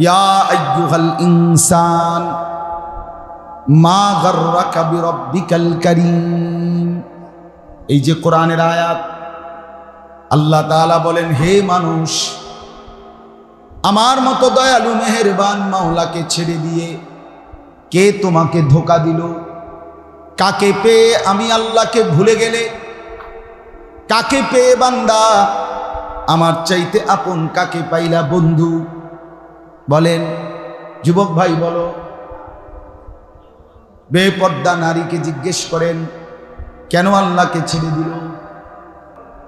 ইয়া আইয়ুহাল ইনসান মা গাররাকা বিরাব্বিকাল কারীম। এই যে কোরআনের আয়াত, আল্লাহ তাআলা বলেন, হে মানুষ, আমার মতো দয়ালু মেহেরবান মাওলাকে ছেড়ে দিয়ে কে তোমাকে ধোঁকা দিল? কাকে পেয়ে আমি আল্লাহকে ভুলে গেলে? কাকে পেয়ে বান্দা আমার চাইতে আপন কাকে পাইলা বন্ধু? বলেন যুবক ভাই, বলো। বেপর্দা নারীকে জিজ্ঞেস করেন কেন আল্লাহকে ছেড়ে দিল?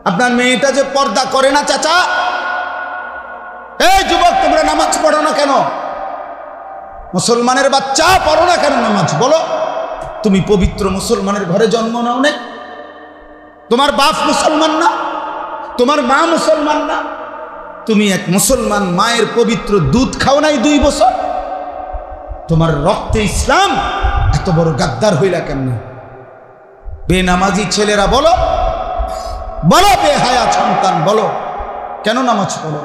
আপনার মেয়েটা যে পর্দা করে না চাচা, এই যুবক তোমরা নামাজ পড়ো না কেন? মুসলমানের বাচ্চা পড়ো না কেন নামাজ? বলো, তুমি পবিত্র মুসলমানের ঘরে জন্ম নাও নাই? তোমার বাপ মুসলমান না? তোমার মা মুসলমান না? তুমি এক মুসলমান মায়ের পবিত্র দুধ খাও নাই 2 বছর? তোমার রক্তে ইসলাম, এত বড় গাদ্দার হইলা কেমনে? বেনামাজি ছেলেরা বলো, বলো বেহায়া সন্তান বলো, কেন নামাজ পড়ো?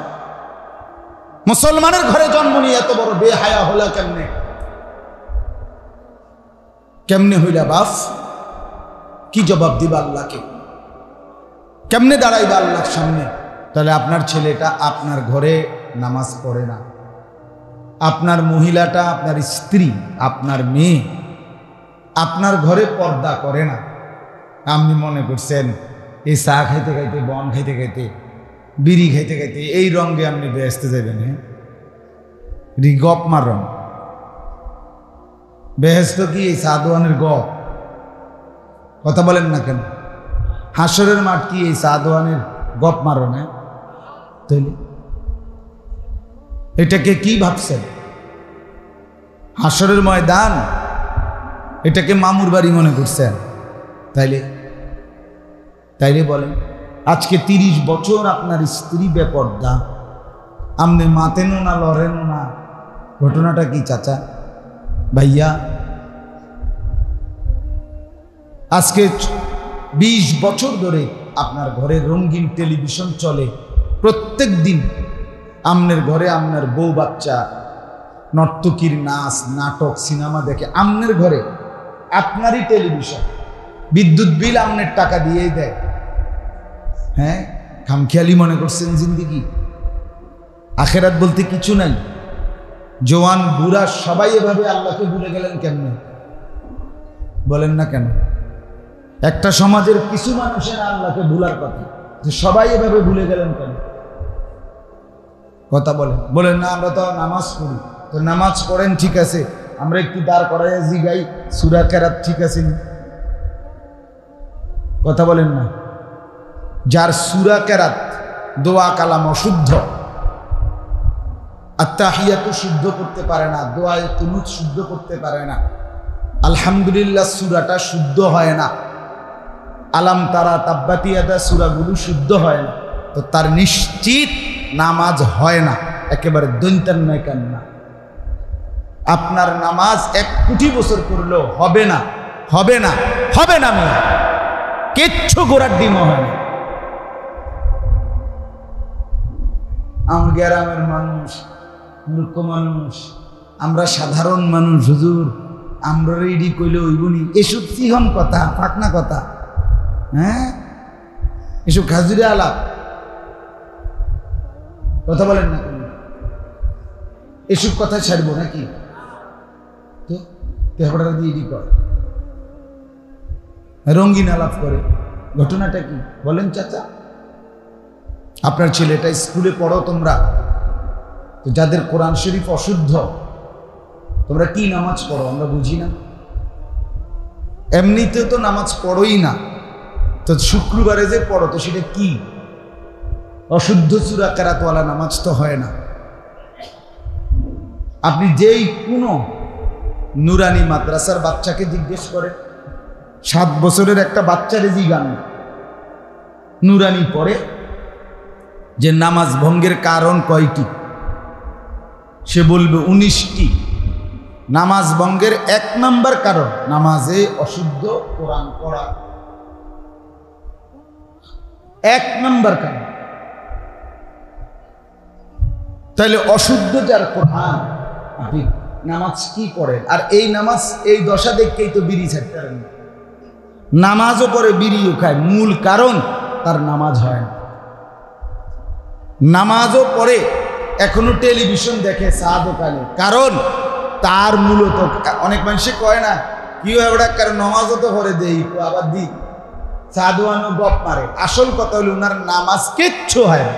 মুসলমানের ঘরে জন্ম নিয়ে এত বড় বেহায়া হলা কেমনে? কেমনে হইলা বাপ? কি জবাব দিবা আল্লাহকে? কেমনে দাঁড়াইবা আল্লাহর সামনে? তাহলে আপনার ছেলেটা আপনার ঘরে নামাজ পড়ে না, আপনার মহিলাটা, আপনার স্ত্রী, আপনার মেয়ে আপনার ঘরে পর্দা করে না। আপনি মনে করছেন এই চা খাইতে খাইতে, বন খাইতে খাইতে, বিড়ি খাইতে খাইতে এই রঙে আপনি বেহেশতে যাবেন? গপ মার রং। বেহেশত কি এই সাদওয়ানের গপ? কথা বলেন না কেন? হাসরের মাঠ কি এই সাদওয়ানের গপ মারো না? তাইলে এটাকে কি ভাবছেন? হাসরের ময়দান এটাকে মামুর বাড়ি মনে করছেন? তাইলে বলেন, আজকে 30 বছর আপনার স্ত্রী বেপর্দা, আপনি মাতেনও না, লড়েনও না, ঘটনাটা কি চাচা ভাইয়া? আজকে 20 বছর ধরে আপনার ঘরে রঙিন টেলিভিশন চলে, প্রত্যেক দিন আপনার ঘরে আপনার বউ বাচ্চা নর্তকীর নাচ, নাটক, সিনেমা দেখে। আপনার ঘরে আপনারই টেলিভিশন, বিদ্যুৎ বিল আপনার টাকা দিয়েই দেয়। হ্যাঁ, খামখেয়ালি মনে করছেন জিন্দিগি? আখেরাত বলতে কিছু নাই। জওয়ান বুড়া সবাই এভাবে আল্লাহকে ভুলে গেলেন কেমনে? বলেন না কেন? একটা সমাজের কিছু মানুষের আল্লাহকে ভুলার কথা, যে সবাই এভাবে ভুলে গেলেন কেন? কথা বলেন না, আমরা তো নামাজ পড়ি। তো নামাজ পড়েন ঠিক আছে, আমরা একটু দাঁড় করাইয়া জিগাই সূরা কেরাত ঠিক আছে? কথা বলেন না। যার সূরা কেরাত, দোয়া কালাম অশুদ্ধ, আত্তাহিয়াতু শুদ্ধ করতে পারে না, দোয়ায়ে কুনুত শুদ্ধ করতে পারে না, আলহামদুলিল্লাহ সূরাটা শুদ্ধ হয় না, আলাম তারা, তাব্বাত ইয়াদা সূরাগুলো শুদ্ধ হয় না, তো তার নিশ্চিত নামাজ হয় না, একেবারে দৈন্তান নয় কান্না। আপনার নামাজ 1 কোটি বছর করলেও হবে না, হবে না, হবে না। মেয়ে কিচ্ছু গোড়ার ডিমও হয় না। আমার গ্রামের মানুষ, মূর্খ মানুষ, আমরা সাধারণ মানুষ, হুজুর আমরা রেডি কইলে হইবনি, এসব চিহন কথা, ফাঁকনা কথা। হ্যাঁ, এসব খাজুরে আলাপ। কথা বলেন না, এসব কথা ছাড়বো নাকি? তো তেহরা দিয়ে রেডি কর, রঙিন আলাপ করে। ঘটনাটা কি বলেন চাচা? আপনার ছেলেটা স্কুলে পড়ো তোমরা, তো যাদের কোরআন শরীফ অশুদ্ধ, তোমরা কি নামাজ পড়ো আমরা বুঝি না? এমনিতেও তো নামাজ পড়োই না, তো শুক্রবারে যে পড়ো তো সেটা কি? অশুদ্ধ সূরা কেরাতওয়ালা নামাজ তো হয় না। আপনি যেই কোনো নুরানি মাদ্রাসার বাচ্চাকে জিজ্ঞেস করেন, 7 বছরের একটা বাচ্চারে জিগান নুরানি পড়ে যে নামাজ ভঙ্গের কারণ কয়টি, সে বলবে 19টি। নামাজ ভঙ্গের 1 নম্বর কারণ নামাজে অশুদ্ধ কোরআন পড়া, 1 নম্বর কারণ। তাহলে অশুদ্ধ যার প্রধান, আপনি নামাজ কি করেন? আর এই নামাজ এই দশা দেখেই তো বিড়ি ছাড়তে পারেন না, নামাজও পরে বিড়িও খায়, মূল কারণ তার নামাজ হয় না। নামাজও পরে এখনো টেলিভিশন দেখে চা দোকানে, কারণ তার মূলত অনেক মানুষে কয় না কি হয় ওটা, কারণ নামাজও তো পরে দেই আবার দিই, চা দোয়ানো গপ মারে। আসল কথা হলো ওনার নামাজ কিচ্ছু হয় না।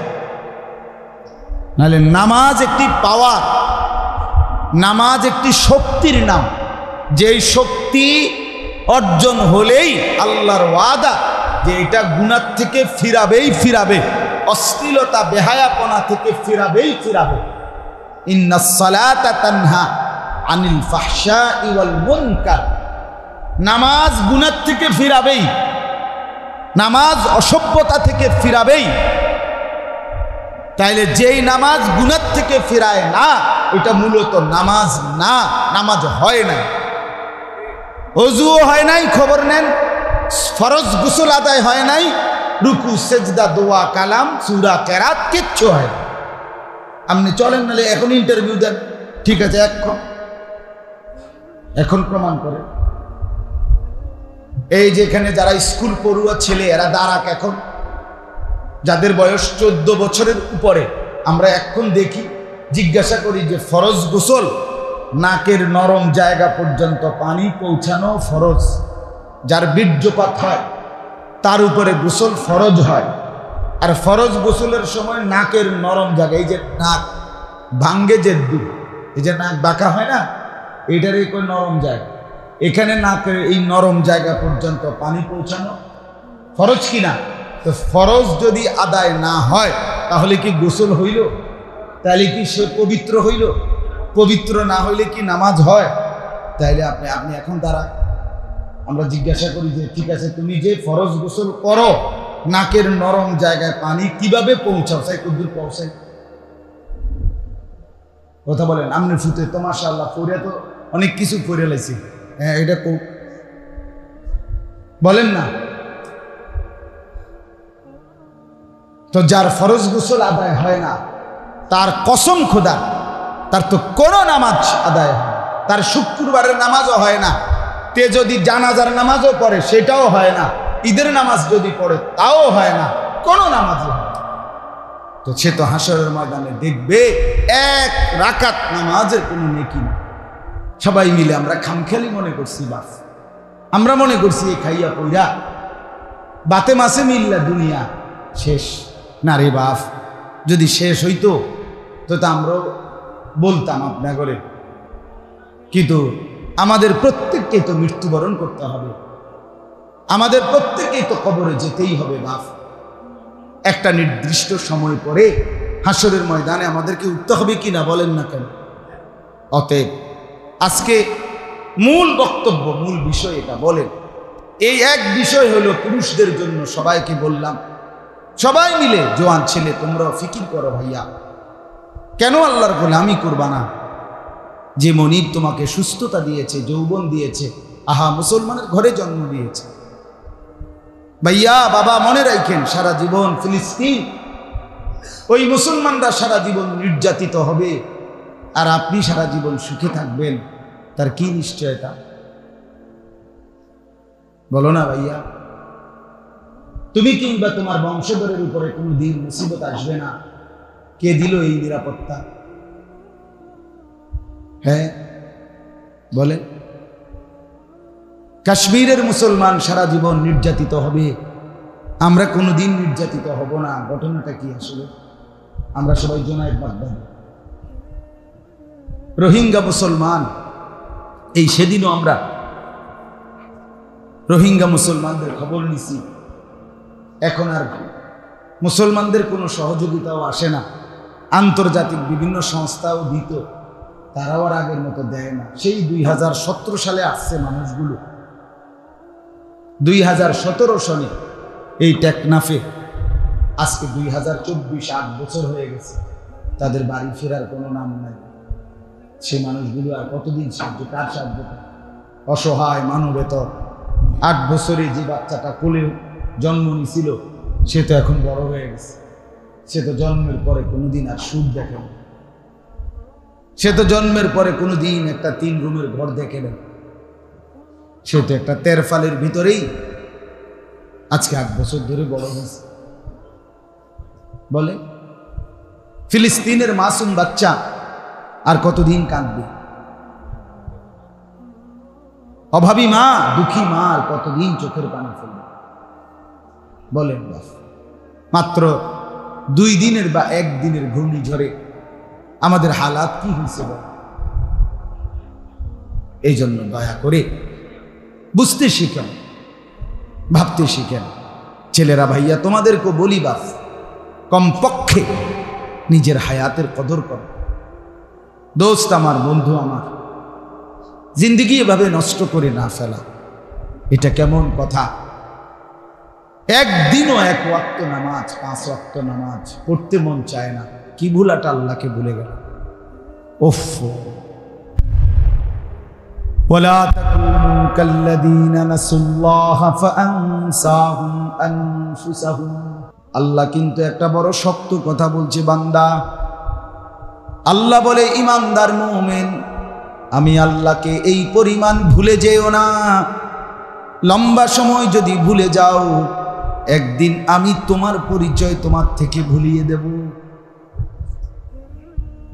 নাহলে নামাজ একটি পাওয়ার, নামাজ একটি শক্তির নাম, যেই শক্তি অর্জন হলেই আল্লাহর ওয়াদা যে এটা গুনাহ থেকে ফিরাবেই ফিরাবে, অশ্লীলতা বেহায়াপনা থেকে ফিরাবেই ফিরাবে। ইন্নাস সালাতা তানহা আনিল ফাহশাই ওয়াল মুনকার, নামাজ গুনাহ থেকে ফিরাবেই, নামাজ অসভ্যতা থেকে ফিরাবেই। তাইলে যেই নামাজ গুনাহ থেকে ফিরায় না এটা মূলত নামাজ না, নামাজ হয় না। ওযুও হয় নাই, খবর নেন, ফরজ গোসল আদায় হয় নাই, রুকু সেজদা দোয়া কালাম সূরা কেরাত কিচ্ছু হয় না। আপনি চলেন, নাহলে এখন ইন্টারভিউ দেন, ঠিক আছে এখন প্রমাণ করে। এই যেখানে যারা স্কুল পড়ুয়া ছেলে এরা দাঁড়াক, এখন যাদের বয়স 14 বছরের উপরে, আমরা এখন দেখি, জিজ্ঞাসা করি যে ফরজ গোসল, নাকের নরম জায়গা পর্যন্ত পানি পৌঁছানো ফরজ, যার বীর্যপাত হয় তার উপরে গোসল ফরজ হয়। আর ফরজ গোসলের সময় নাকের নরম জায়গা, এই যে নাক ভাঙ্গে যে দিক, এই যে নাক বাঁকা হয় না, এটার এই নরম জায়গা, এখানে নাকের এই নরম জায়গা পর্যন্ত পানি পৌঁছানো ফরজ কিনা? তো ফরজ যদি আদায় না হয় তাহলে কি গোসল হইল? তাহলে কি সে পবিত্র হইল? পবিত্র না হইলে কি নামাজ হয়? তাইলে আপনি এখন দ্বারা আমরা জিজ্ঞাসা করি যে ঠিক আছে, তুমি যে ফরজ গোসল করো, নাকের নরম জায়গায় পানি কিভাবে পৌঁছাও, সাই কদ্দুর পৌঁছাই? কথা বলেন। আমনে ফুতে তো মাশাআল্লাহ পড়ে তো অনেক কিছু পড়ে লাইছি, হ্যাঁ এটা বলেন না। তো যার ফরজ গোসল আদায় হয় না, তার কসম খোদা, তার তো কোনো নামাজ আদায় হয় না, তার শুক্রবারের নামাজও হয় না, তে যদি জানাজার নামাজও পড়ে সেটাও হয় না, ঈদের নামাজ যদি পড়ে তাও হয় না, কোনো নামাজই হয় না। তো সে তো হাসরের ময়দানে দেখবে এক রাকাত নামাজের কোনো নেকি না। সবাই মিলে আমরা খামখেয়ালি মনে করছি, বাস আমরা মনে করছি এই খাইয়া পইরা বাতে মাসে মিল্লা দুনিয়া শেষ। না রে বাপ, যদি শেষ হইতো তো আমরাও বলতাম আপনার করে, কিন্তু আমাদের প্রত্যেককেই তো মৃত্যুবরণ করতে হবে, আমাদের প্রত্যেকেই তো কবরে যেতেই হবে বাপ। একটা নির্দিষ্ট সময় পরে হাসরের ময়দানে আমাদেরকে উঠতে হবে কিনা বলেন না কেন? অতএব আজকে মূল বক্তব্য, মূল বিষয় এটা বলেন। এই এক বিষয় হলো পুরুষদের জন্য, সবাইকে বললাম, সবাই মিলে জোয়ান ছেলে তোমরা ফিকির করো ভাইয়া, কেন আল্লাহর গোলামি করবা না? যে মনিব তোমাকে সুস্থতা দিয়েছে, যৌবন দিয়েছে, আহা মুসলমানের ঘরে জন্ম দিয়েছে। ভাইয়া বাবা মনে রাখেন, সারা জীবন ফিলিস্তিন, ওই মুসলমানরা সারা জীবন নির্যাতিত হবে আর আপনি সারা জীবন সুখে থাকবেন, তার কি নিশ্চয়তা? বলো না ভাইয়া। তুমি কিংবা তোমার বংশধরের উপরে কোনো দিন মুসিবত আসবে না, কে দিল এই নিরাপত্তা? হ্যাঁ বলে। কাশ্মীরের মুসলমান সারা জীবন নির্যাতিত হবে, আমরা কোনোদিন নির্যাতিত হব না। ঘটনাটা কি আসলে? আমরা সবাই জোনায়েদ বাগদাদি। রোহিঙ্গা মুসলমান, এই সেদিনও আমরা রোহিঙ্গা মুসলমানদের খবর নিছি। এখন আর মুসলমানদের কোনো সহযোগিতাও আসে না, আন্তর্জাতিক বিভিন্ন সংস্থাও দিত, তারাও আর আগের মতো দেয় না। সেই 2017 সালে আসছে মানুষগুলো, 2017 সনে এই টেকনাফে, আজকে 2024, 8 বছর হয়ে গেছে, তাদের বাড়ি ফেরার কোনো নাম নাই। সে মানুষগুলো আর কতদিন সাহায্য, কার সাহায্য? অসহায় মানবেতর। 8 বছরে যে বাচ্চাটা কোলে জন্ম নিছিল সে তো এখন বড় হয়ে গেছে, সে তো জন্মের পরে কোনোদিন আর সুখ দেখে না। সে তো জন্মের পরে কোনোদিন একটা 3 রুমের ঘর দেখে নেই, সে তো একটা তেরফালের ভিতরেই আজকে 8 বছর ধরে বড় হয়েছে। বলে ফিলিস্তিনের মাসুম বাচ্চা আর কতদিন কাঁদবে? অভাবী মা, দুঃখী মা আর কতদিন চোখের পানি ফেলবে? বলেন বাস, মাত্র 2 দিনের বা 1 দিনের ঘূর্ণিঝড়ে আমাদের হালাত কি হয়েছে? এই জন্য দয়া করে বুঝতে শিখেন, ভাবতে শিখেন। ছেলেরা ভাইয়া তোমাদেরকে বলি বাস, কমপক্ষে নিজের হায়াতের কদর করো। দোস্ত আমার, বন্ধু আমার, জিন্দেগি এভাবে নষ্ট করে না ফেলা, এটা কেমন কথা? একদিনও 1 ওয়াক্ত নামাজ, 5 ওয়াক্ত নামাজ পড়তে মন চায় না। কি ভুলাটা আল্লাহকে ভুলে গেল। ওফ, ওয়ালা তাকুনু কাল্লাযীনা নাসুল্লাহ ফাআনসাহুম আনফুসাহুম। আল্লাহ কিন্তু একটা বড় শক্ত কথা বলছে বান্দা। আল্লাহ বলে, ইমানদার মুমিন, আমি আল্লাহকে এই পরিমাণ ভুলে যেও না। লম্বা সময় যদি ভুলে যাও, একদিন আমি তোমার পরিচয় তোমার থেকে ভুলিয়ে দেব।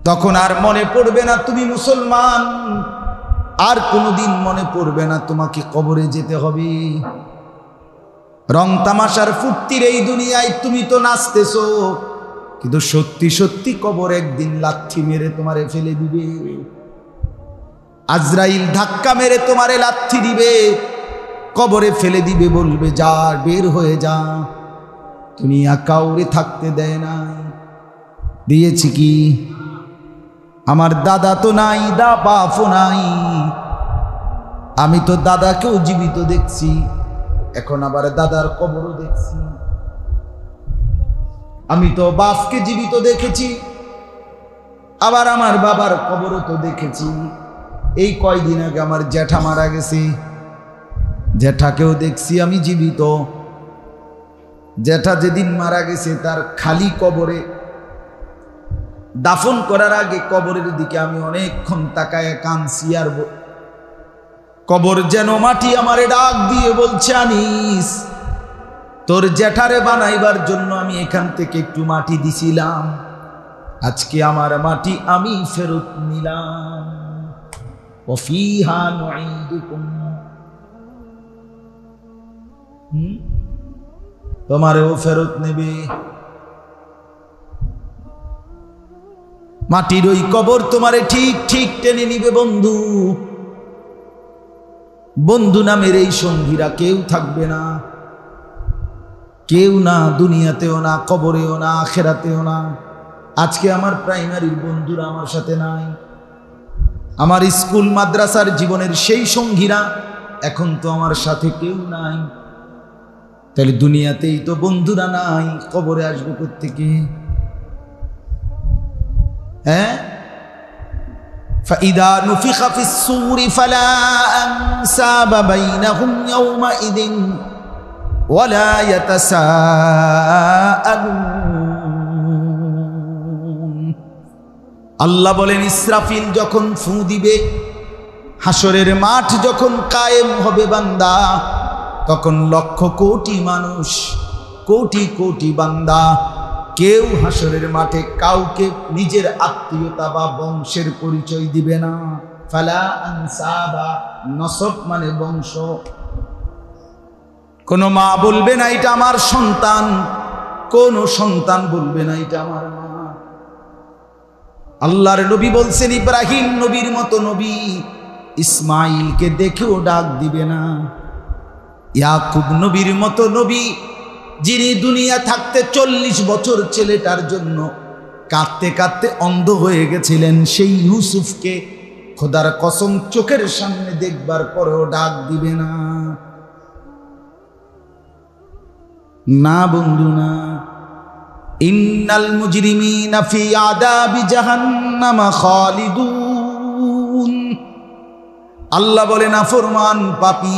তখন আর মনে পড়বে না তুমি মুসলমান, আর কোনোদিন মনে পড়বে না তোমাকে কবরে যেতে হবে। রং তামাশার ফুর্তির এই দুনিয়ায় তুমি তো নাচতেছো, কিন্তু সত্যি সত্যি কবর একদিন লাথি মেরে তোমারে ফেলে দিবে। আজরাইল ধাক্কা মেরে তোমারে লাথি দিবে, কবরে ফেলে দিবে, বলবে যা, বের হয়ে যা। দুনিয়া কাউরে থাকতে দেয় না, দিয়েছি কি? আমার দাদা তো নাই, দা বাপও নাই। আমি তো দাদাকেও জীবিত দেখছি, এখন আবার দাদার কবরও দেখছি। আমি তো বাপকে জীবিত দেখেছি, আবার আমার বাবার কবরও তো দেখেছি। এই কয়দিন আগে আমার জ্যাঠা মারা গেছে, জ্যাঠাকেও দেখছি আমি জীবিত। জ্যাঠা যেদিন মারা গেছে, তার খালি কবরে দাফন করার আগে কবরের দিকে আমি অনেকক্ষণ তাকায় কাঁদছি। আর কবর যেন মাটি আমারে ডাক দিয়ে বলছে, আনিস, তোর জ্যাঠারে বানাইবার জন্য আমি এখান থেকে একটু মাটি দিছিলাম, আজকে আমার মাটি আমি ফেরত নিলাম। ওয়াফিহা নুঈদুকুম, তোমারেও ফেরত নেবে। মাটির ওই কবর তোমারে ঠিক ঠিক টেনে নিবে বন্ধু। বন্ধু নামের এই সঙ্গীরা কেউ থাকবে না, কেউ না, দুনিয়াতেও না, কবরেও না, আখিরাতেও না। আজকে আমার প্রাইমারির বন্ধুরা আমার সাথে নাই, আমার স্কুল মাদ্রাসার জীবনের সেই সঙ্গীরা এখন তো আমার সাথে কেউ নাই। তাহলে দুনিয়াতেই তো বন্ধুরা নাই, কবরে আসবে কোত্থেকে? হ্যাঁ, فإذا نفخ في الصور فلا أنساب بينهم يومئذ ولا يتساءلون। আল্লাহ বলেন, ইসরাফিল যখন ফু দিবে, হাসরের মাঠ যখন কায়েম হবে বান্দা, তখন লক্ষ কোটি মানুষ, কোটি কোটি বান্দা, কেউ হাসরের মাঠে কাউকে নিজের আত্মীয়তা বা বংশের পরিচয় দিবে না। ফালা আনসাবা, নসব মানে বংশ। কোন মা বলবে না এটা আমার সন্তান, কোন সন্তান বলবে না এটা আমার মা। আল্লাহর নবী বলছেন, ইব্রাহিম নবীর মতো নবী ইসমাইলকে দেখেও ডাক দিবে না। ইয়াকুব নবীর মতো নবী, যিনি দুনিয়া থাকতে 40 বছর ছেলেটার জন্য কাঁদতে কাঁদতে অন্ধ হয়ে গেছিলেন, সেই ইউসুফকে খোদার কসম চোখের সামনে দেখবার পরেও ডাক দিবে না। না বন্ধু না। ইন্নাল মুজরিমিনা ফি আযাবি জাহান্নামা খালিদুন। আল্লাহ বলেন, নাফরমান পাপী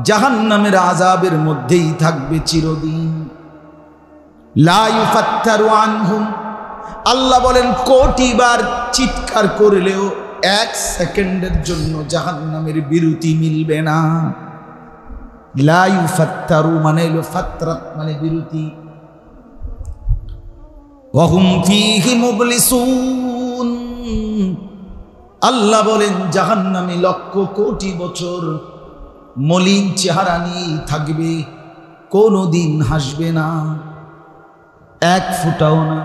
জাহান্নামের আযাবের মধ্যেই থাকবে চিরদিন। লা ইউফাত্তারু আনহুম, আল্লাহ বলেন কোটি বার চিৎকার করলেও 1 সেকেন্ডের জন্য জাহান্নামের বিরতি মিলবে না। লা ইউফাত্তারু মানে হলো ফাতরাত মানে বিরতি। ওয়া হুম ফীহি মুবলিসুন, আল্লাহ বলেন জাহান্নামে লক্ষ কোটি বছর মলিন চেহারা নিয়ে থাকবে, কোনোদিন হাসবে না, এক ফোঁটাও না,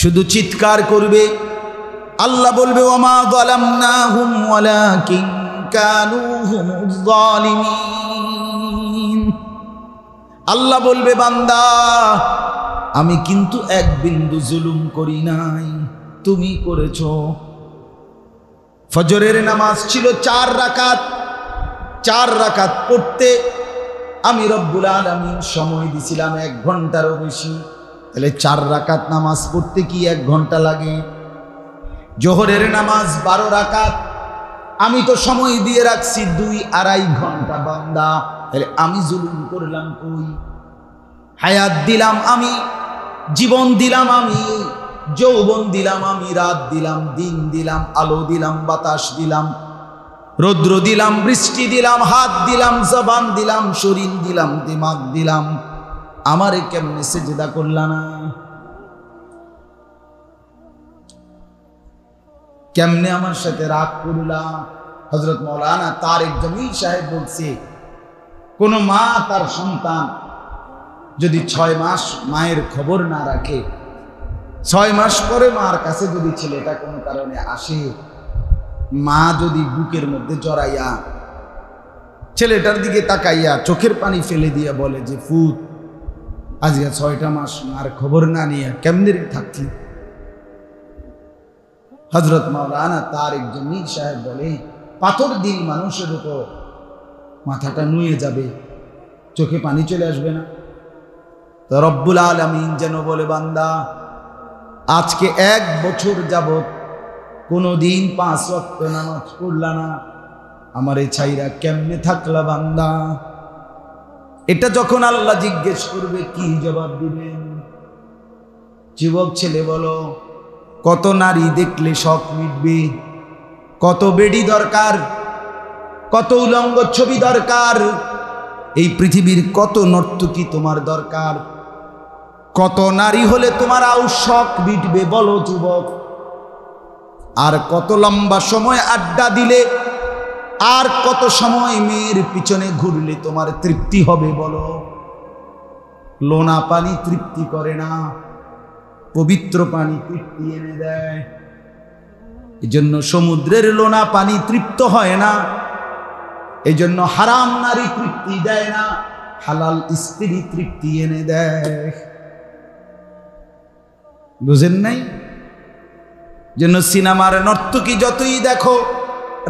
শুধু চিৎকার করবে। আল্লাহ বলবে ওয়ামা যালামনাহুম ওয়ালাকিন কানু হুমুজ জালিমিন। আল্লাহ বলবে বান্দা আমি কিন্তু এক বিন্দু জুলুম করি নাই, তুমি করেছো। ফজরের নামাজ ছিল 4 রাকাত, 4 রাকাত পড়তে আমি রব্বুল আলামিন সময় দিছিলাম 1 ঘন্টারও বেশি। তাহলে 4 রাকাত নামাজ পড়তে কি 1 ঘন্টা লাগে? জোহরের নামাজ 12 রাকাত, আমি তো সময় দিয়ে রাখছি 2-2.5 ঘন্টা। বান্দা তাহলে আমি জুলুম করলাম কই? হায়াত দিলাম আমি, জীবন দিলাম আমি, যৌবন দিলাম আমি, রাত দিলাম, দিন দিলাম, আলো দিলাম, বাতাস দিলাম, রৌদ্র দিলাম, বৃষ্টি দিলাম, হাত দিলাম, জবান দিলাম, শরীর দিলাম, দিমাগ দিলাম, আমারে কেমনে সেজদা করলা না? কেমনে আমার সাথে রাগ করলা? হযরত মাওলানা তারেক জমিল সাহেব বলছে কোন মা তার সন্তান যদি 6 মাস মায়ের খবর না রাখে, 6 মাস পরে মার কাছে যদি ছেলেটা কোনো কারণে আসে, মা যদি বুকের মধ্যে জড়াইয়া ছেলেটার দিকে তাকাইয়া চোখের পানি ফেলে দিয়ে বলে যে ফুত আজকে 6টা মাস মার খবর না নিয়ে কেমনে থাকছি? হযরত মাওলানা তারেক জমিল সাহেব বলে পাথর দিল মানুষের উপর মাথাটা নুয়ে যাবে, চোখে পানি চলে আসবে না? তো রব্বুল আলামিন যেন বলে বান্দা আজকে 1 বছর যাবত কোনদিন 5 ওয়াক্ত নামাজ পড়লা না, আমারে ছাইরা কেমনে থাকলা বান্দা? এটা যখন আল্লাহ জিজ্ঞেস করবে কি জবাব দিবেন? যুবক ছেলে বলো, কত নারী দেখলে শখ মিটবে? কত বেডি দরকার, কত উলঙ্গ ছবি দরকার? এই পৃথিবীর কত নর্তকী তোমার দরকার? কত নারী হলে তোমার শখ মিটবে বলো যুবক? আর কত লম্বা সময় আড্ডা দিলে, আর কত সময় মেয়ের পিছনে ঘুরলে তোমার তৃপ্তি হবে বলো? লোনা পানি তৃপ্তি করে না, পবিত্র পানি তৃপ্তি এনে দেয়। এজন্য সমুদ্রের লোনা পানি তৃপ্ত হয় না, এজন্য হারাম নারী তৃপ্তি দেয় না, হালাল স্ত্রী তৃপ্তি এনে দেয়। বুঝেন নাই? জন্য সিনেমার নর্তকী যতই দেখো,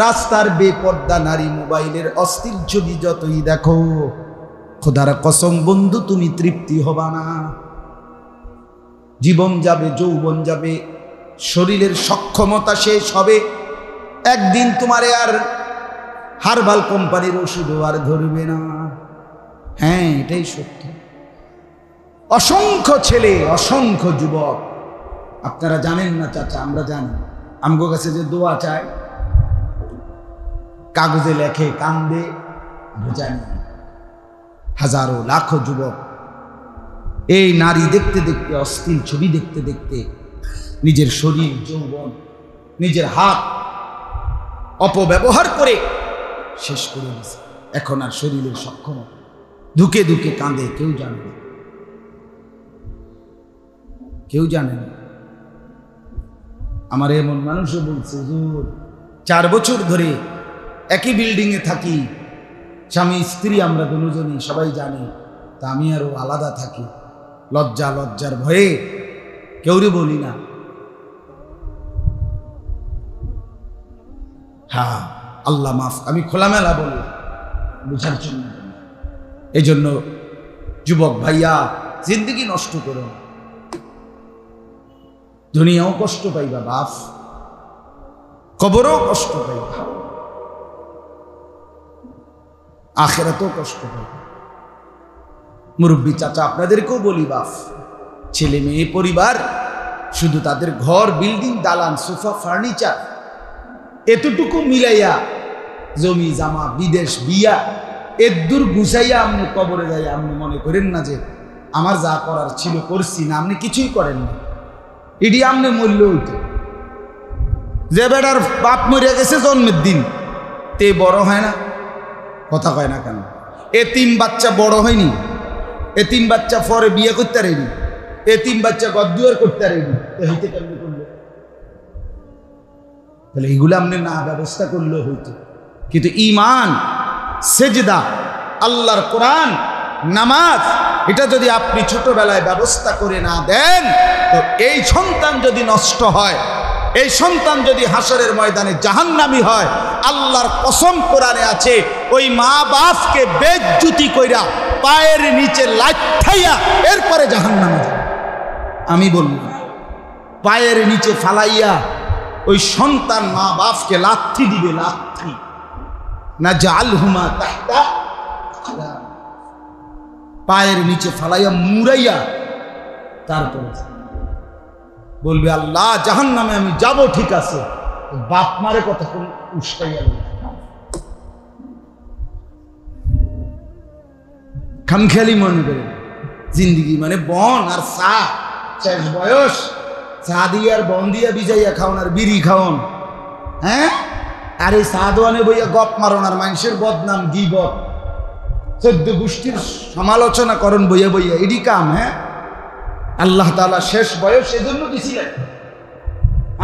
রাস্তার বেপর্দা নারী, মোবাইলের অস্থির ছবি যতই দেখো, খোদার কসম বন্ধু তুমি তৃপ্তি হবা না। জীবন যাবে, যৌবন যাবে, শরীরের সক্ষমতা শেষ হবে, একদিন তোমারে আর হারবাল কোম্পানির ওষুধও আর ধরবে না। হ্যাঁ, এটাই সত্য। অসংখ্য ছেলে, অসংখ্য যুবক, আপনারা জানেন না চাচা, আমরা জানি, আমগো কাছে যে দোয়া চায়, কাগজে লেখে, কান্দে, আমরা জানি। হাজারো লাখো যুবক এই নারী দেখতে দেখতে, অশ্লীল ছবি দেখতে দেখতে নিজের শরীর, যৌবন, নিজের হাত অপব্যবহার করে শেষ করে দিয়েছে। এখন আর শরীরের সক্ষমতা, ধুকে ধুকে কাঁদে, কেউ জানে না, কেউ জানে না। আমার এমন মানুষও বলছে হুজুর 4 বছর ধরে একই বিল্ডিংয়ে থাকি, স্বামী স্ত্রী আমরা দুজনই, সবাই জানে, তা আমি আরো আলাদা থাকি, লজ্জার ভয়ে কেউরে বলি না। হ্যাঁ, আল্লাহ মাফ, আমি খোলামেলা বলি, বুঝার জন্য। এই জন্য যুবক ভাইয়া, জিন্দগি নষ্ট করো, দুনিয়াও কষ্ট পাইবা বাপ, কবরও কষ্ট পাইবা, আখিরাতেও কষ্ট পাইবা। মুরব্বী চাচা আপনাদেরকেও বলি বাপ, ছেলে মেয়ে পরিবার শুধু তাদের ঘর, বিল্ডিং, দালান, সোফা, ফার্নিচার এতটুকু মিলাইয়া জমি জামা, বিদেশ, বিয়া এদূর গুছাইয়া আপনি কবরে যাই, আপনি মনে করেন না যে আমার যা করার ছিল করছি না, আপনি কিছুই করেন না, এটি আপনি মূল্য হইত। যে বেটার বাপ মরিয়া গেছে জন্মের দিন, তে বড় হয় না, কথা কয় না কেন? এতিম বাচ্চা বড় হয়নি, এতিম বাচ্চা পরে বিয়ে করতে পারেনি, এতিম বাচ্চা গদ্দুয়ার করতে পারেনি, হইতে কেমনি করলো? তাহলে এইগুলো আপনি না ব্যবস্থা করলেও হইতো। কিন্তু ঈমান, সেজদা, আল্লাহর কোরআন, নামাজ, এটা যদি আপনি ছোটবেলায় ব্যবস্থা করে না দেন, তো এই সন্তান যদি নষ্ট হয়, এই সন্তান যদি হাসরের ময়দানে জাহান্নামী হয়, আল্লাহর কসম কোরআনে আছে, ওই মা বাপকে বেজ্জুতি কইরা পায়ের নিচে লাথিয়া এরপরে জাহান্নামে যাবে। আমি বললাম, পায়ের নিচে ফালাইয়া ওই সন্তান মা বাপকে লাথি দিবে, লাথি না, জালহুমা তাহতা, পায়ের নিচে ফালাইয়া মুরাইয়া তারপরে বলবে আল্লাহ জাহান্নামে আমি যাব, ঠিক আছে, বাপ মারে কতক্ষণ উস্কাইয়া খামখেয়ালি মনে করে। জিন্দিগি মানে বন আর চা, শেষ বয়স, চা দিয়ে আর বন দিয়া বিজাইয়া খাওন আর বিড়ি খাওন, হ্যাঁ? আর এই চা দোয়ানে বইয়া গপ মারণ আর মানুষের বদনাম, গিবত, 14 গোষ্ঠীর সমালোচনা করণ বইয়া বইয়া, এডি কাম? হ্যাঁ, আল্লাহ তাআলা শেষ বয়স এজন্য দিছিলেন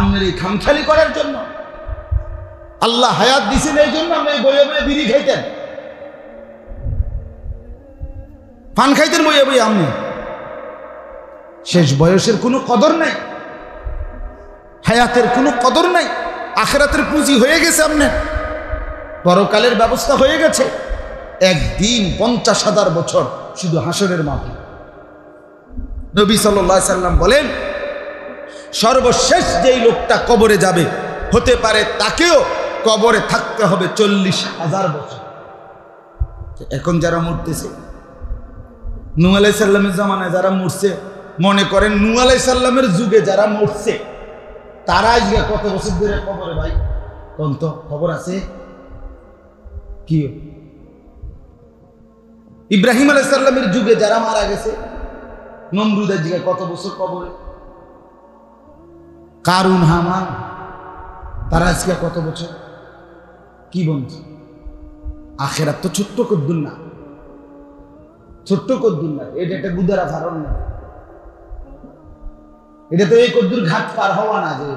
আপনার এই খামখেয়ালি করার জন্য। আল্লাহ হায়াত দিছিলেন এই জন্য আপনি বইয়া বইয়া বিড়ি খাইতেন, পান খাইতেন বইয়া বইয়া। আপনি শেষ বয়সের কোনো কদর নাই, হায়াতের কোনো কদর নাই, আখিরাতের পুঁজি হয়ে গেছে, আপনার পরকালের ব্যবস্থা হয়ে গেছে। একদিন 50,000 বছর শুধু হাসরের মাঠে। নবী সাল্লাল্লাহু আলাইহি সাল্লাম বলেন, সর্বশেষ যেই লোকটা কবরে যাবে, হতে পারে তাকেও কবরে থাকতে হবে 40,000 বছর। এখন যারা মরতেছে, নূহ আলাইহিস সালামের জামানায় যারা মরছে, মনে করেন নূহ আলাইহিস সালামের যুগে যারা মরছে, তারা আজকে কত বছর ধরে কবরে? ভাই কোন তো খবর আছে কি? ইব্রাহিম আলাইহিস সালামের যুগে যারা মারা গেছে, নমরুদের দিকে কত বছর কবরে? কারুন, হামান, তারা আজকে কত বছর? কি বন্ধু, আখিরাত তো ছোট্ট কদ্দুর না, ছোট্ট কদ্দুর না, এটা একটা গুদারা ফারণ না, এটা তো এই কদ্দুর ঘাট পার হওয়া না যে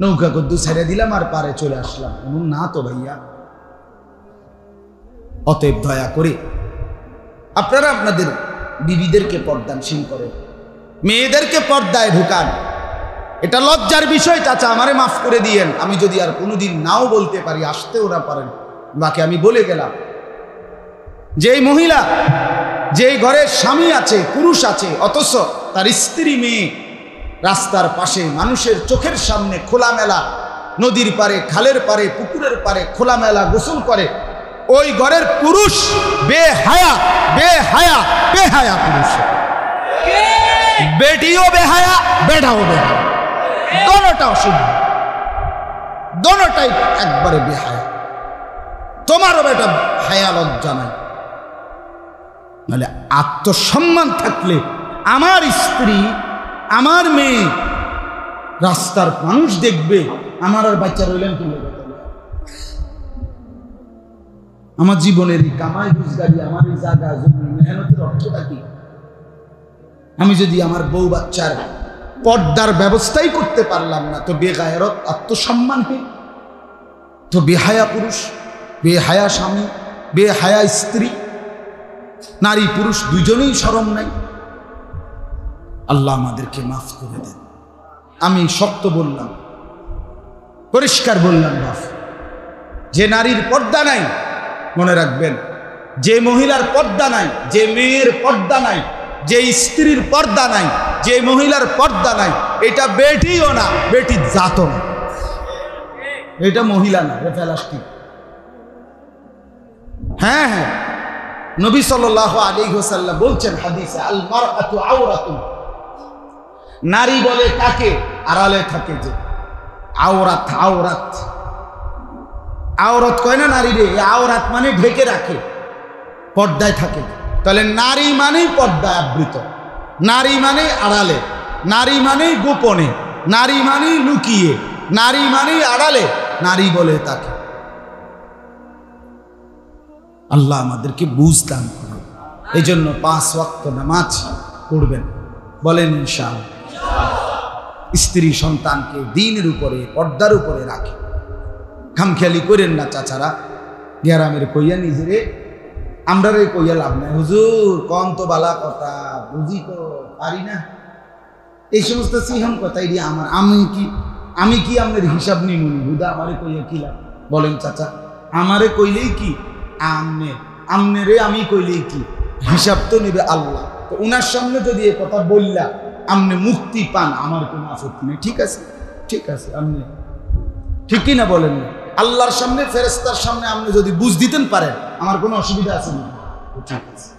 নৌকা কদ্দুর ছেড়ে দিলাম আর পারে চলে আসলাম, এমন না তো ভাইয়া। অতএব দয়া করে আপনারা আপনাদের বিবিদেরকে পর্দানশীল করেন, মেয়েদেরকে পর্দায় ঢুকান। এটা লজ্জার বিষয় চাচা, আমারে মাফ করে দিয়েন, আমি যদি আর কোনোদিন নাও বলতে পারি, আসতেও না পারেন, বাকি আমি বলে গেলাম। যেই মহিলা, যেই ঘরের স্বামী আছে, পুরুষ আছে, অথচ তার স্ত্রী মেয়ে রাস্তার পাশে মানুষের চোখের সামনে খোলামেলা নদীর পারে, খালের পারে, পুকুরের পারে খোলামেলা গোসল করে, ওই ঘরের পুরুষ বেহায়া, বেহায়া, বেহায়া পুরুষ। বেটিও বেহায়া, বেটাও বেহায়া, দোনোটা অশুদ্ধ, দোনোটাই একবারে বেহায়া। তোমারও বেটা হায়া লজ্জা নাই? নাহলে আত্মসম্মান থাকলে আমার স্ত্রী, আমার মেয়ে, রাস্তার মানুষ দেখবে, আমার আর বাচ্চা রইলেন কি? আমার জীবনের কামাই রোজগারি, আমার এই জায়গা জমি মেহনতের অর্থটা কি? আমি যদি আমার বউ বাচ্চার পর্দার ব্যবস্থাই করতে পারলাম না, তো বেগায়রত, আত্মসম্মানহীন, তো বেহায়া পুরুষ, বেহায়া স্বামী, বেহায়া স্ত্রী, নারী পুরুষ দুজনেই শরম নাই। আল্লাহ আমাদেরকে মাফ করে দেন। আমি শক্ত বললাম, পরিষ্কার বললাম, বাপ, যে নারীর পর্দা নাই, মনে রাখবেন, যে মহিলার পর্দা নাই, যে মেয়ের পর্দা নাই, যে স্ত্রীর পর্দা নাই, যে মহিলার পর্দা নাই, এটা বেটিও না, বেটি জাতও না, এটা মহিলা না, এটা প্লাস্টিক। হ্যাঁ হ্যাঁ, নবী সাল্লাল্লাহু আলাইহি ওয়াসাল্লাম বলছেন হাদিসে, আল মারআতু আওরাতুন, নারী বলে কাকে? আড়ালে থাকে যে, আওরাত। আওরাত আওরাত কয় না নারী রে, আওরাত মানে ঢেকে রাখে, পর্দায় থাকে। তাহলে নারী মানেই পর্দায় আবৃত, নারী মানেই আড়ালে, নারী মানেই গোপনে, নারী মানেই লুকিয়ে, নারী মানেই আড়ালে, নারী বলে তাকে। আল্লাহ আমাদেরকে বুঝ দান করুন। এই জন্য 5 ওয়াক্ত নামাজ পড়বেন, বলেন ইনশাআল্লাহ। স্ত্রী সন্তানকে দ্বীনের উপরে, পর্দার উপরে রাখে। খামখেয়ালি করেন না চাচারা, গ্রামের কইয়া নিজেরে আমরা রে কইয়া লাভ নাই। হুজুর কম তো বালা কথা, বুঝি তো পারি না, এই সমস্ত সিহন কথাই দিয়ে আমার আমি কি আপনার হিসাব নিমুনি? হুদা আমারে কইয়া কি লাভ? বলেন চাচা, আমারে কইলেই কি, আমনে রে আমি কইলেই কি? হিসাব তো নেবে আল্লাহ। তো উনার সামনে যদি এ কথা বললা আপনি মুক্তি পান, আমার কোনো আপত্তি নেই। ঠিক আছে, ঠিক আছে, আপনি ঠিকই না বলেন না? আল্লাহর সামনে, ফেরেশতার সামনে আপনি যদি বুঝ দিতেন পারেন, আমার কোনো অসুবিধা আছে না, ঠিক আছে।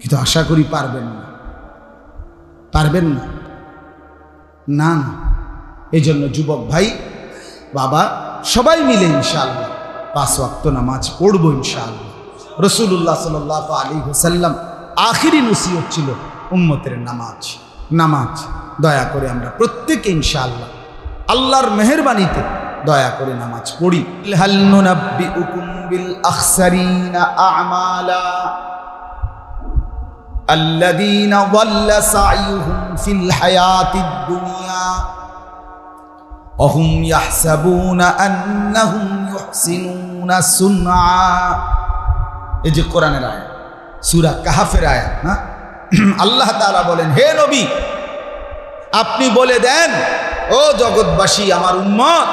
কিন্তু আশা করি পারবেন না, পারবেন না, না না। এই জন্য যুবক ভাই, বাবা, সবাই মিলে ইনশাআল্লাহ 5 ওয়াক্ত নামাজ পড়বো ইনশাআল্লাহ। রাসূলুল্লাহ সাল্লাল্লাহু আলাইহি ওয়াসাল্লাম আখিরি নসিহত ছিল উম্মতের নামাজ। নামাজ দয়া করে আমরা প্রত্যেকে ইনশাআল্লাহ আল্লাহর মেহেরবানিতে দয়া করে নামাজ পড়ি। হাল নুনাব্বিউকুম বিল আখসারিনা আ'মালা আল্লাযীনা যাল্লা সা'য়ুহুম ফিল হায়াতিদ দুনিয়া ওয়া হুম ইয়াহসাবুনা আন্নাহুম ইউহসিনুনা সুনআ। এই যে কোরআনের আয়াত, সূরা কাহফের আয়াত না? আল্লাহ তাআলা বলেন, হে নবী, আপনি বলে দেন, ও জগৎবাসী, আমার উম্মত,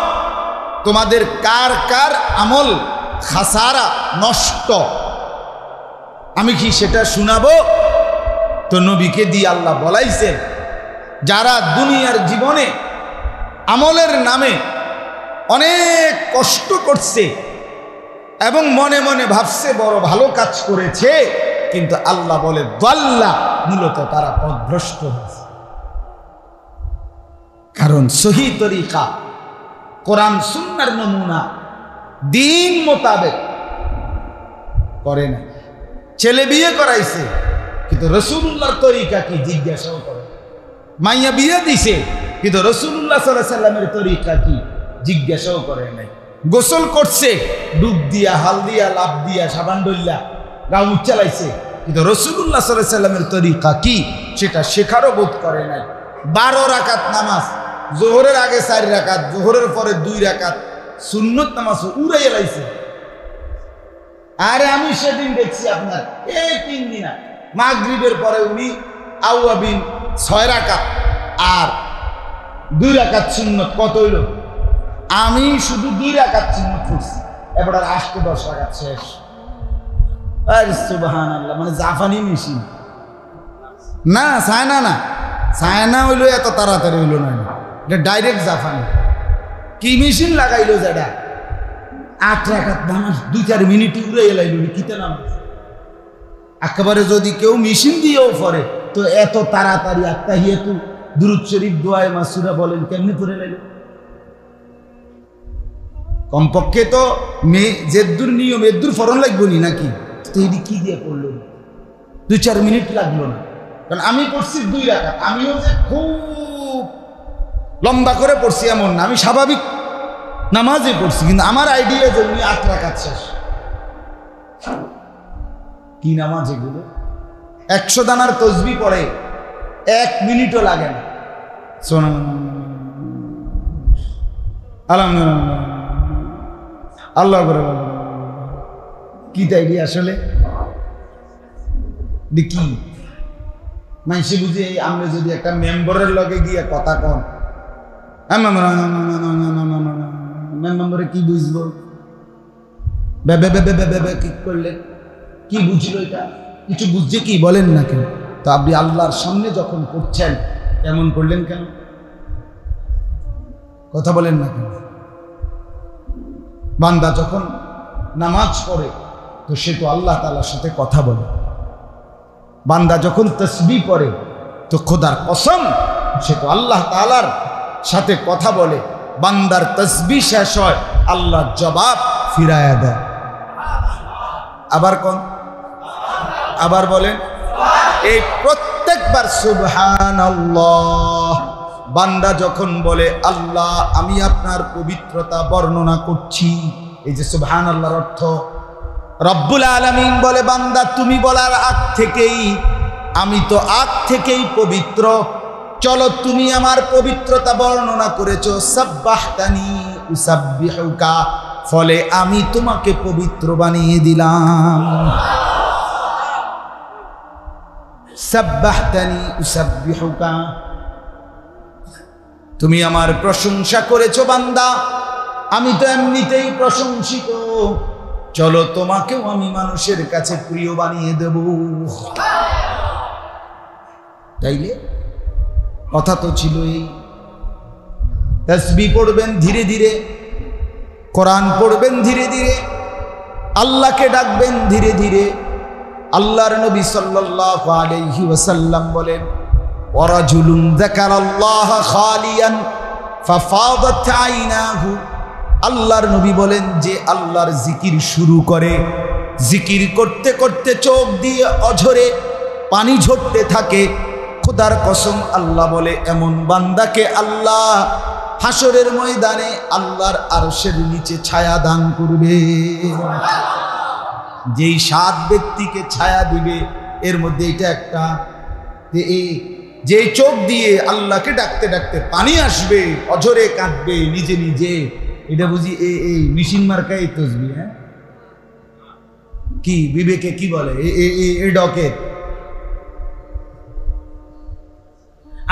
তোমাদের কার কার আমল খাসারা, নষ্ট, আমি কি সেটা শোনাবো? তো নবীকে দিয়ে আল্লাহ বলাইছেন, যারা দুনিয়ার জীবনে আমলের নামে অনেক কষ্ট করছে এবং মনে মনে ভাবছে বড় ভালো কাজ করেছে, কিন্তু আল্লাহ বলে দাল্লা, মূলত তারা পথভ্রষ্ট হয়েছে। কারণ সহি তরিকা, কোরআন সুন্নাহর নমুনা, দিন মোতাবেক করে না। ছেলে বিয়ে করাইছে, কিন্তু রাসূলুল্লাহর তরিকা কি জিজ্ঞাসাও করে। মাইয়া বিয়ে দিছে, কিন্তু রাসূলুল্লাহ সাল্লাল্লাহু আলাইহি সাল্লামের তরিকা কি জিজ্ঞাসাও করে নাই। গোসল করছে, ডুব দিয়া, হাল দিয়া, লাভ দিয়া, সাবান ডল্লা গা মুখ চালাইছে, কিন্তু রাসূলুল্লাহ সাল্লাল্লাহু আলাইহি সাল্লামের তরিকা কি সেটা শেখারও বোধ করে নাই। 12 রাকাত নামাজ, জোহরের আগে 4 রাকাত, জোহরের পরে 2 রাকাত সুন্নত নামাজ উড়াইয়া লাইছে। আরে আমি সেদিন দেখছি আপনার এই 3 দিন মাগরিবের পরে উনি আওয়াবিন 6 রাকাত আর 2 রাকাত সুন্নত। কত হইল? আমি শুধু 2 রাকাত সুন্নত করছি, এবার আর 8-10 রাকাত শেষ। আরে সুবহানাল্লাহ, মানে জাফানি মেশিন না, সায়না না, সায়না হইলো এত তাড়াতাড়ি হইলো না, এটা ডাইরেক্ট জাফানি। কি মেশিন লাগাইলো যেটা 8 রাকাত নামাজ 2-4 মিনিট উড়ে এলাইল, কিতে নামাজ একেবারে। যদি কেউ মেশিন দিয়েও পড়ে তো এত তাড়াতাড়ি আত্তাহিয়াতু, দুরূদ শরীফ, দোয়া মাসুরা বলেন কেমনি পড়ে লাইল? কমপক্ষে তো জেদ্দুর নিয়ম এদ্দুর ফরন লাগবো নি নাকি? তো এটি কি দিয়ে পড়লো? 2-4 মিনিট লাগলো না। কারণ আমি পড়ছি 2 রাকাত, আমিও যে খুব লম্বা করে পড়ছি এমন না, আমি স্বাভাবিক নামাজে পড়ছি, কিন্তু আমার আইডিয়া যে উনি 8 রাকাত শেষ। কি নামাজ এগুলো? 100 দানার তসবিহ পড়ে, 1 মিনিটও লাগে না। শোনা আলহামদুলিল্লাহ, আল্লাহ করে কি তাই আসলে কি মানসি বুঝি? আমরা যদি একটা মেম্বারের লগে গিয়ে কথা কন, মেম্বারে কি বুঝবো? কি করলেন, কি বুঝলো? এটা কিছু বুঝছে কি? বলেন না কেন? তো আপনি আল্লাহর সামনে যখন করছেন এমন করলেন কেন? কথা বলেন না কেন? বান্দা যখন নামাজ পড়ে তো সে তো আল্লাহ তাআলার সাথে কথা বলে। বান্দা যখন তাসবিহ পড়ে তো খোদার কসম, সে তো আল্লাহ তাআলার সাথে কথা বলে, বান্দার তাসবিহ শেষ হয়, আল্লাহ জবাব ফিরায়া দেয়। আবার বলেন, এই প্রত্যেকবার সুবহানাল্লাহ বান্দা যখন বলে আল্লাহ আমি আপনার পবিত্রতা বর্ণনা করছি, এই যে সুবহানাল্লাহর অর্থ, রব্বুল আলামিন বলে বান্দা তুমি বলার আগ থেকেই আমি তো আগ থেকেই পবিত্র, চলো তুমি আমার পবিত্রতা বর্ণনা করেছো, সাব্বাহতানি উসাব্বিহুকা, ফলে আমি তোমাকে পবিত্র বানিয়ে দিলাম। সাব্বাহতানি উসাব্বিহুকা, তুমি আমার প্রশংসা করেছো বান্দা, আমি তো এমনিতেই প্রশংসিত, চলো তোমাকেও আমি মানুষের কাছে প্রিয় বানিয়ে দেব। তাইলে কথা তো ছিল এই, তাসবিহ পড়বেন ধীরে ধীরে, কোরআন পড়বেন ধীরে ধীরে, আল্লাহকে ডাকবেন ধীরে ধীরে। আল্লাহর নবী সাল্লাল্লাহু আলাইহি ওয়াসাল্লাম বলেন, ওয়ারাজুলুন যাকারাল্লাহ খালিয়ান ফাফাদাত আইনাহু, আল্লাহর নবী বলেন যে আল্লাহর জিকির শুরু করে, জিকির করতে করতে চোখ দিয়ে অঝরে পানি ঝরতে থাকে, খোদার কসম আল্লাহ বলে এমন বান্দাকে আল্লাহ হাসরের ময়দানে আল্লাহর আরশের নিচে ছায়া দান করবে। যেই 7 ব্যক্তিকে ছায়া দিবে এর মধ্যে এটা একটা, যে চোখ দিয়ে আল্লাহকে ডাকতে ডাকতে পানি আসবে, অঝরে কাঁদবে নিজে নিজে, এটা বুঝি এই মেশিন মার্কাই তসবিহ। হ্যাঁ, কি বিবেকে কি বলে এই ডকের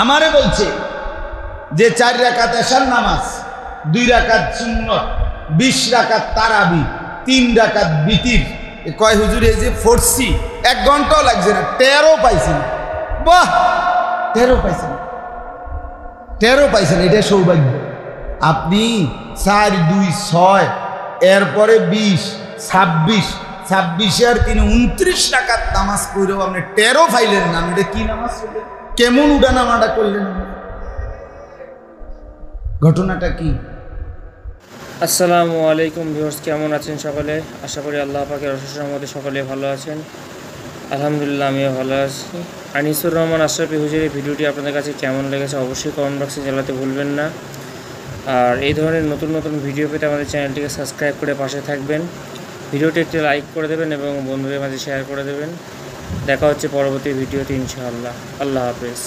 আমারে বলছে যে 4 রাকাত এশার নামাজ, 2 রাকাত সুন্নত, 20 রাকাত তারাবি, 3 রাকাত বিতির, কয় হুজুর এই যে ফোর্সি 1 ঘন্টাও লাগছে না, 13 পাইছেন। বাহ, 13 পাইছেন, 13 পাইছেন, এটা সৌভাগ্য। আপনি 4, 2, 6 এরপরে 20, 26 আর 3 29 রাকাত নামাজ পড়েও আপনি 13 পাইলেন না, এটা কি নামাজ পড়লেন? কেমন উডানামাটা করলেন? ঘটনাটা কি? আসসালামু আলাইকুম ভিউয়ার্স, কেমন আছেন সকলে? আশা করি আল্লাহ পাকের অশেষ রহমতে সকলে ভালো আছেন। আলহামদুলিল্লাহ আমিও ভালো আছি। আনিসুর রহমান আশরাফি হুজুরের ভিডিওটি আপনাদের কাছে কেমন লেগেছে অবশ্যই কমেন্ট বক্সে জানাতে ভুলবেন না। আর এই ধরনের নতুন নতুন ভিডিও পেতে আমাদের চ্যানেলটিকে সাবস্ক্রাইব করে পাশে থাকবেন। ভিডিওটি একটি লাইক করে দেবেন এবং বন্ধুদের মাঝে শেয়ার করে দেবেন। দেখা হচ্ছে পরবর্তী ভিডিওতে ইনশাআল্লাহ। আল্লাহ হাফেজ।